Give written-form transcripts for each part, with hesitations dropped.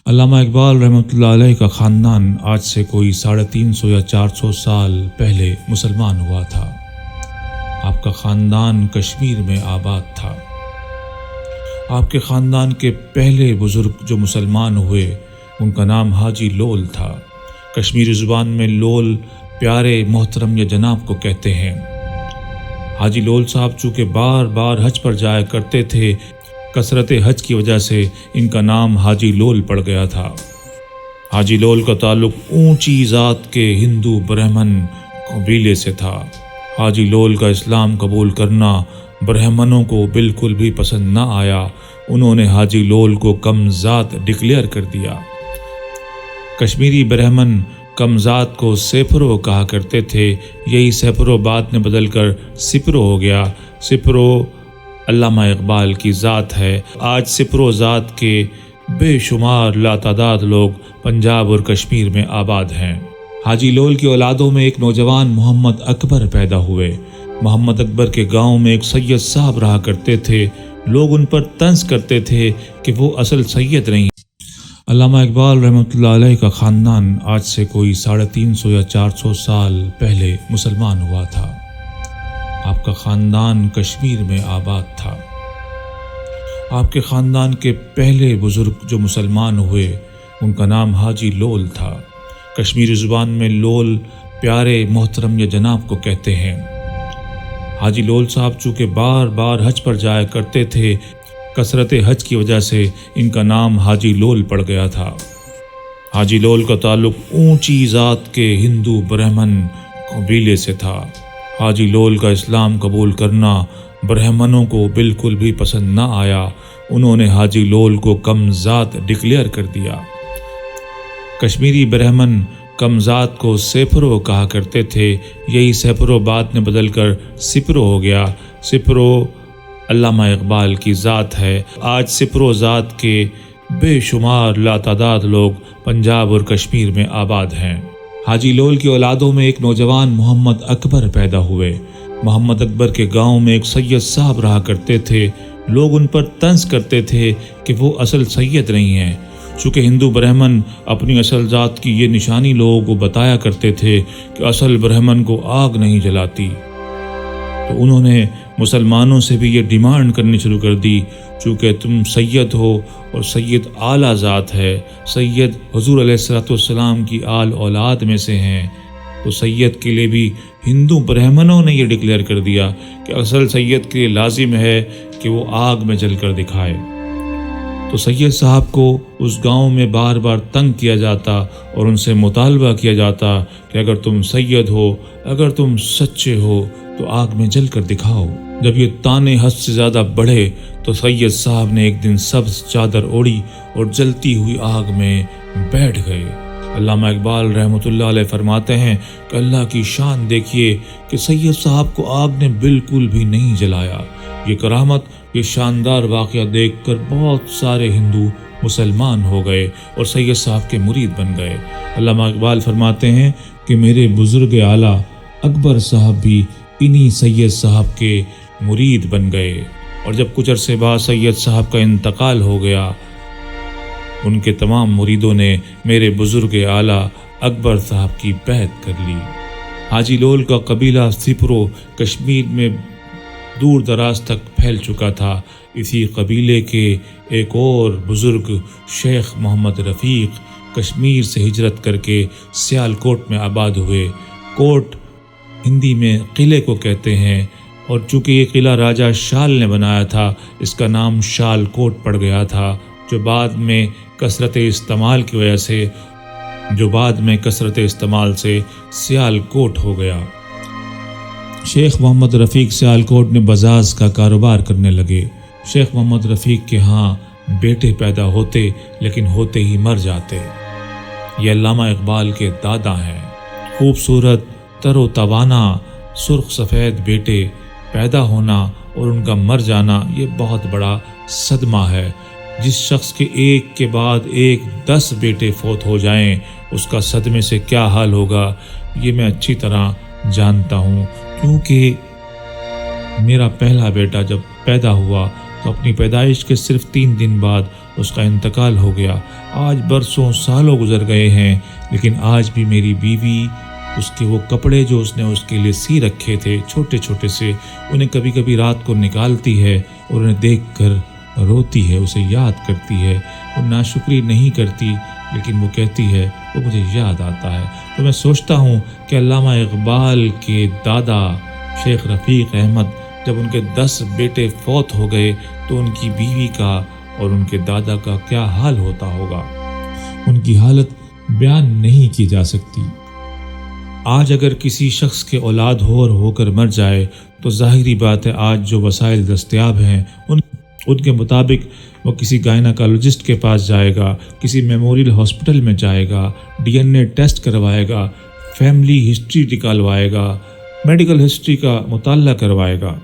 علامہ اقبال رحمۃ اللہ علیہ کا خاندان آج سے کوئی 350 یا 400 سال پہلے مسلمان ہوا تھا۔ آپ کا خاندان کشمیر میں آباد تھا۔ آپ کے خاندان کے پہلے بزرگ جو مسلمان ہوئے ان کا نام حاجی لول تھا۔ کشمیری زبان میں لول پیارے، محترم یا جناب کو کہتے ہیں۔ حاجی لول صاحب چونکہ بار بار حج پر جایا کرتے تھے، کثرت حج کی وجہ سے ان کا نام حاجی لول پڑ گیا تھا۔ حاجی لول کا تعلق اونچی ذات کے ہندو برہمن قبیلے سے تھا۔ حاجی لول کا اسلام قبول کرنا برہمنوں کو بالکل بھی پسند نہ آیا۔ انہوں نے حاجی لول کو کم ذات ڈکلیئر کر دیا۔ کشمیری برہمن کم ذات کو سیپرو کہا کرتے تھے، یہی سیپرو بعد میں بدل کر سپرو ہو گیا۔ سپرو علامہ اقبال کی ذات ہے۔ آج سپرو ذات کے بے شمار لاتعداد لوگ پنجاب اور کشمیر میں آباد ہیں۔ حاجی لول کی اولادوں میں ایک نوجوان محمد اکبر پیدا ہوئے۔ محمد اکبر کے گاؤں میں ایک سید صاحب رہا کرتے تھے۔ لوگ ان پر طنز کرتے تھے کہ وہ اصل سید نہیں۔ علامہ اقبال رحمۃ اللہ علیہ کا خاندان آج سے کوئی 350 یا 400 سال پہلے مسلمان ہوا تھا۔ آپ کا خاندان کشمیر میں آباد تھا۔ آپ کے خاندان کے پہلے بزرگ جو مسلمان ہوئے ان کا نام حاجی لول تھا۔ کشمیری زبان میں لول پیارے، محترم یا جناب کو کہتے ہیں۔ حاجی لول صاحب چونکہ بار بار حج پر جایا کرتے تھے، کثرت حج کی وجہ سے ان کا نام حاجی لول پڑ گیا تھا۔ حاجی لول کا تعلق اونچی ذات کے ہندو برہمن قبیلے سے تھا۔ حاجی لول کا اسلام قبول کرنا برہمنوں کو بالکل بھی پسند نہ آیا۔ انہوں نے حاجی لول کو کم ذات ڈکلیئر کر دیا۔ کشمیری برہمن کم ذات کو سیپرو کہا کرتے تھے، یہی سیپرو بعد میں بدل کر سپرو ہو گیا۔ سپرو علامہ اقبال کی ذات ہے۔ آج سپرو ذات کے بے شمار لاتعداد لوگ پنجاب اور کشمیر میں آباد ہیں۔ حاجی لول کی اولادوں میں ایک نوجوان محمد اکبر پیدا ہوئے۔ محمد اکبر کے گاؤں میں ایک سید صاحب رہا کرتے تھے۔ لوگ ان پر طنز کرتے تھے کہ وہ اصل سید نہیں ہیں۔ چونکہ ہندو برہمن اپنی اصل ذات کی یہ نشانی لوگوں کو بتایا کرتے تھے کہ اصل برہمن کو آگ نہیں جلاتی، تو انہوں نے مسلمانوں سے بھی یہ ڈیمانڈ کرنی شروع کر دی، چونکہ تم سید ہو اور سید اعلیٰ ذات ہے، سید حضور علیہ الصلوۃ والسلام کی آل اولاد میں سے ہیں، تو سید کے لیے بھی ہندو برہمنوں نے یہ ڈکلیئر کر دیا کہ اصل سید کے لیے لازم ہے کہ وہ آگ میں جل کر دکھائے۔ تو سید صاحب کو اس گاؤں میں بار بار تنگ کیا جاتا اور ان سے مطالبہ کیا جاتا کہ اگر تم سید ہو، اگر تم سچے ہو تو آگ میں جل کر دکھاؤ۔ جب یہ طعنے حد سے زیادہ بڑھے تو سید صاحب نے ایک دن سبز چادر اوڑھی اور جلتی ہوئی آگ میں بیٹھ گئے۔ علامہ اقبال رحمۃ اللہ علیہ فرماتے ہیں کہ اللہ کی شان دیکھیے کہ سید صاحب کو آگ نے بالکل بھی نہیں جلایا۔ یہ کرامت، یہ شاندار واقعہ دیکھ کر بہت سارے ہندو مسلمان ہو گئے اور سید صاحب کے مرید بن گئے۔ علامہ اقبال فرماتے ہیں کہ میرے بزرگ اعلیٰ اکبر صاحب بھی انہی سید صاحب کے مرید بن گئے، اور جب کچھ عرصے بعد سید صاحب کا انتقال ہو گیا، ان کے تمام مریدوں نے میرے بزرگ اعلیٰ اکبر صاحب کی بیعت کر لی۔ حاجی لول کا قبیلہ سپرو کشمیر میں دور دراز تک پھیل چکا تھا۔ اسی قبیلے کے ایک اور بزرگ شیخ محمد رفیق کشمیر سے ہجرت کر کے سیال کوٹ میں آباد ہوئے۔ کوٹ ہندی میں قلعے کو کہتے ہیں، اور چونکہ یہ قلعہ راجہ شال نے بنایا تھا، اس کا نام شال کوٹ پڑ گیا تھا، جو بعد میں کثرت استعمال سے سیال کوٹ ہو گیا۔ شیخ محمد رفیق سیال کوٹ میں بزاز کا کاروبار کرنے لگے۔ شیخ محمد رفیق کے ہاں بیٹے پیدا ہوتے لیکن ہوتے ہی مر جاتے۔ یہ علامہ اقبال کے دادا ہیں۔ خوبصورت، تر و توانا، سرخ سفید بیٹے پیدا ہونا اور ان کا مر جانا یہ بہت بڑا صدمہ ہے۔ جس شخص کے ایک کے بعد ایک 10 بیٹے فوت ہو جائیں، اس کا صدمے سے کیا حال ہوگا، یہ میں اچھی طرح جانتا ہوں، کیونکہ میرا پہلا بیٹا جب پیدا ہوا تو تو اپنی پیدائش کے صرف 3 دن بعد اس کا انتقال ہو گیا۔ آج برسوں سالوں گزر گئے ہیں، لیکن آج بھی میری بیوی اس کے وہ کپڑے جو اس نے اس کے لیے سی رکھے تھے چھوٹے چھوٹے سے، انہیں کبھی کبھی رات کو نکالتی ہے اور انہیں دیکھ کر روتی ہے، اسے یاد کرتی ہے۔ وہ ناشکری نہیں کرتی، لیکن وہ کہتی ہے وہ مجھے یاد آتا ہے۔ تو میں سوچتا ہوں کہ علامہ اقبال کے دادا شیخ رفیق احمد جب ان کے 10 بیٹے فوت ہو گئے تو ان کی بیوی کا اور ان کے دادا کا کیا حال ہوتا ہوگا، ان کی حالت بیان نہیں کی جا سکتی۔ آج اگر کسی شخص کے اولاد ہو کر مر جائے تو ظاہری بات ہے آج جو وسائل دستیاب ہیں ان کے مطابق وہ کسی گائناکالوجسٹ کے پاس جائے گا، کسی میموریل ہاسپٹل میں جائے گا، DNA ٹیسٹ کروائے گا، فیملی ہسٹری نکالوائے گا، میڈیکل ہسٹری کا مطالعہ کروائے گا،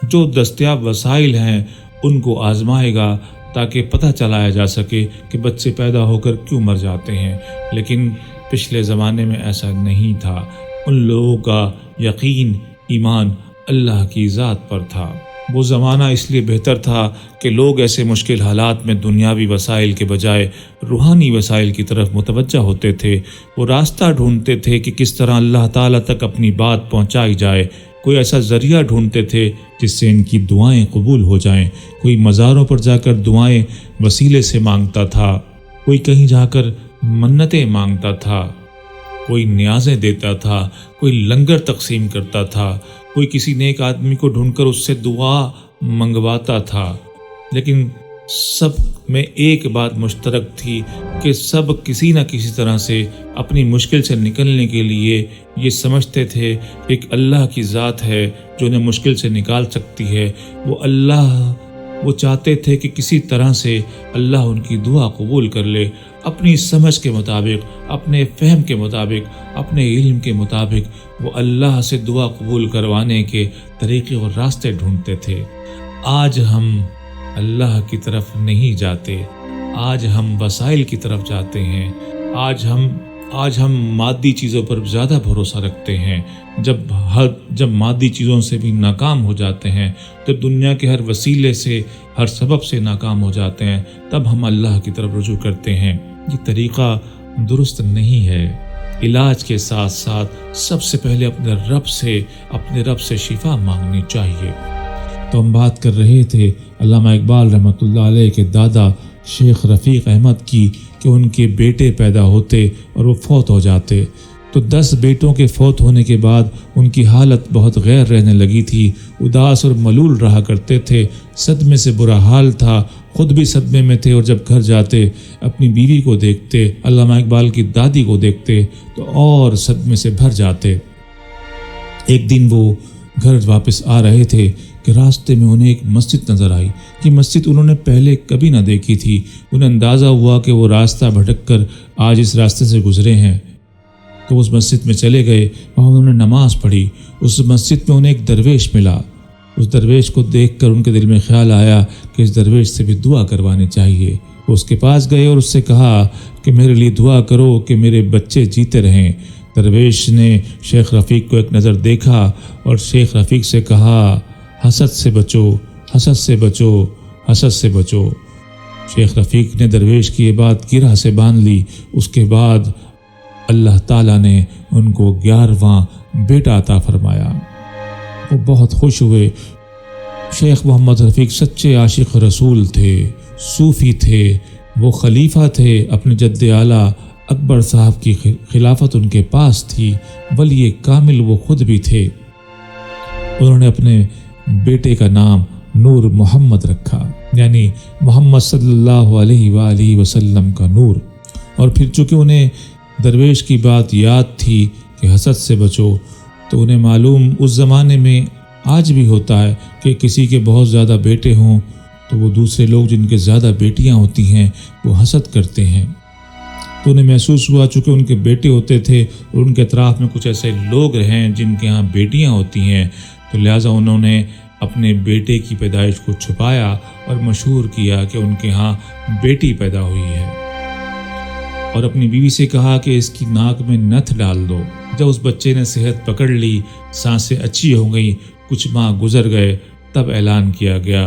جو دستیاب وسائل ہیں ان کو آزمائے گا تاکہ پتہ چلایا جا سکے کہ بچے پیدا ہو کر کیوں مر جاتے ہیں۔ لیکن پچھلے زمانے میں ایسا نہیں تھا، ان لوگوں کا یقین ایمان اللہ کی ذات پر تھا۔ وہ زمانہ اس لیے بہتر تھا کہ لوگ ایسے مشکل حالات میں دنیاوی وسائل کے بجائے روحانی وسائل کی طرف متوجہ ہوتے تھے۔ وہ راستہ ڈھونڈتے تھے کہ کس طرح اللہ تعالیٰ تک اپنی بات پہنچائی جائے، کوئی ایسا ذریعہ ڈھونڈتے تھے جس سے ان کی دعائیں قبول ہو جائیں۔ کوئی مزاروں پر جا کر دعائیں وسیلے سے مانگتا تھا، کوئی کہیں جا کر منتیں مانگتا تھا، کوئی نیازیں دیتا تھا، کوئی لنگر تقسیم کرتا تھا، کوئی کسی نیک آدمی کو ڈھونڈ کر اس سے دعا منگواتا تھا۔ لیکن سب میں ایک بات مشترک تھی کہ سب کسی نہ کسی طرح سے اپنی مشکل سے نکلنے کے لیے یہ سمجھتے تھے کہ ایک اللہ کی ذات ہے جو انہیں مشکل سے نکال سکتی ہے۔ وہ چاہتے تھے کہ کسی طرح سے اللہ ان کی دعا قبول کر لے۔ اپنی سمجھ کے مطابق، اپنے فہم کے مطابق، اپنے علم کے مطابق وہ اللہ سے دعا قبول کروانے کے طریقے اور راستے ڈھونڈتے تھے۔ آج ہم اللہ کی طرف نہیں جاتے، آج ہم وسائل کی طرف جاتے ہیں۔ آج ہم مادی چیزوں پر زیادہ بھروسہ رکھتے ہیں۔ جب مادی چیزوں سے بھی ناکام ہو جاتے ہیں، جب دنیا کے ہر وسیلے سے، ہر سبب سے ناکام ہو جاتے ہیں، تب ہم اللہ کی طرف رجوع کرتے ہیں۔ یہ طریقہ درست نہیں ہے۔ علاج کے ساتھ ساتھ سب سے پہلے اپنے رب سے شفا مانگنی چاہیے۔ تو ہم بات کر رہے تھے علامہ اقبال رحمۃ اللہ علیہ کے دادا شیخ رفیق احمد کی کہ ان کے بیٹے پیدا ہوتے اور وہ فوت ہو جاتے۔ تو 10 بیٹوں کے فوت ہونے کے بعد ان کی حالت بہت غیر رہنے لگی تھی، اداس اور ملول رہا کرتے تھے، صدمے سے برا حال تھا، خود بھی صدمے میں تھے، اور جب گھر جاتے اپنی بیوی کو دیکھتے، علامہ اقبال کی دادی کو دیکھتے تو اور صدمے سے بھر جاتے۔ ایک دن وہ گھر واپس آ رہے تھے کہ راستے میں انہیں ایک مسجد نظر آئی۔ یہ مسجد انہوں نے پہلے کبھی نہ دیکھی تھی۔ انہیں اندازہ ہوا کہ وہ راستہ بھٹک کر آج اس راستے سے گزرے ہیں، تو اس مسجد میں چلے گئے، وہاں انہوں نے نماز پڑھی۔ اس مسجد میں انہیں ایک درویش ملا۔ اس درویش کو دیکھ کر ان کے دل میں خیال آیا کہ اس درویش سے بھی دعا کروانی چاہیے۔ وہ اس کے پاس گئے اور اس سے کہا کہ میرے لیے دعا کرو کہ میرے بچے جیتے رہیں۔ درویش نے شیخ رفیق کو ایک نظر دیکھا اور شیخ رفیق سے کہا، حسد سے بچو، حسد سے بچو، حسد سے بچو۔ شیخ رفیق نے درویش کی یہ بات گرہ سے باندھ لی۔ اس کے بعد اللہ تعالیٰ نے ان کو 11واں بیٹا عطا فرمایا۔ وہ بہت خوش ہوئے۔ شیخ محمد رفیق سچے عاشق رسول تھے، صوفی تھے، وہ خلیفہ تھے، اپنے جد اعلیٰ اکبر صاحب کی خلافت ان کے پاس تھی، ولی کامل وہ خود بھی تھے۔ انہوں نے اپنے بیٹے کا نام نور محمد رکھا، یعنی محمد صلی اللہ علیہ وآلہ وسلم کا نور۔ اور پھر چونکہ انہیں درویش کی بات یاد تھی کہ حسد سے بچو، تو انہیں معلوم اس زمانے میں آج بھی ہوتا ہے کہ کسی کے بہت زیادہ بیٹے ہوں تو وہ دوسرے لوگ جن کے زیادہ بیٹیاں ہوتی ہیں وہ حسد کرتے ہیں۔ تو انہیں محسوس ہوا چونکہ ان کے بیٹے ہوتے تھے اور ان کے اطراف میں کچھ ایسے لوگ ہیں جن کے ہاں بیٹیاں ہوتی ہیں، تو لہٰذا انہوں نے اپنے بیٹے کی پیدائش کو چھپایا اور مشہور کیا کہ ان کے ہاں بیٹی پیدا ہوئی ہے، اور اپنی بیوی سے کہا کہ اس کی ناک میں نتھ ڈال دو۔ جب اس بچے نے صحت پکڑ لی، سانسیں اچھی ہو گئیں، کچھ ماہ گزر گئے، تب اعلان کیا گیا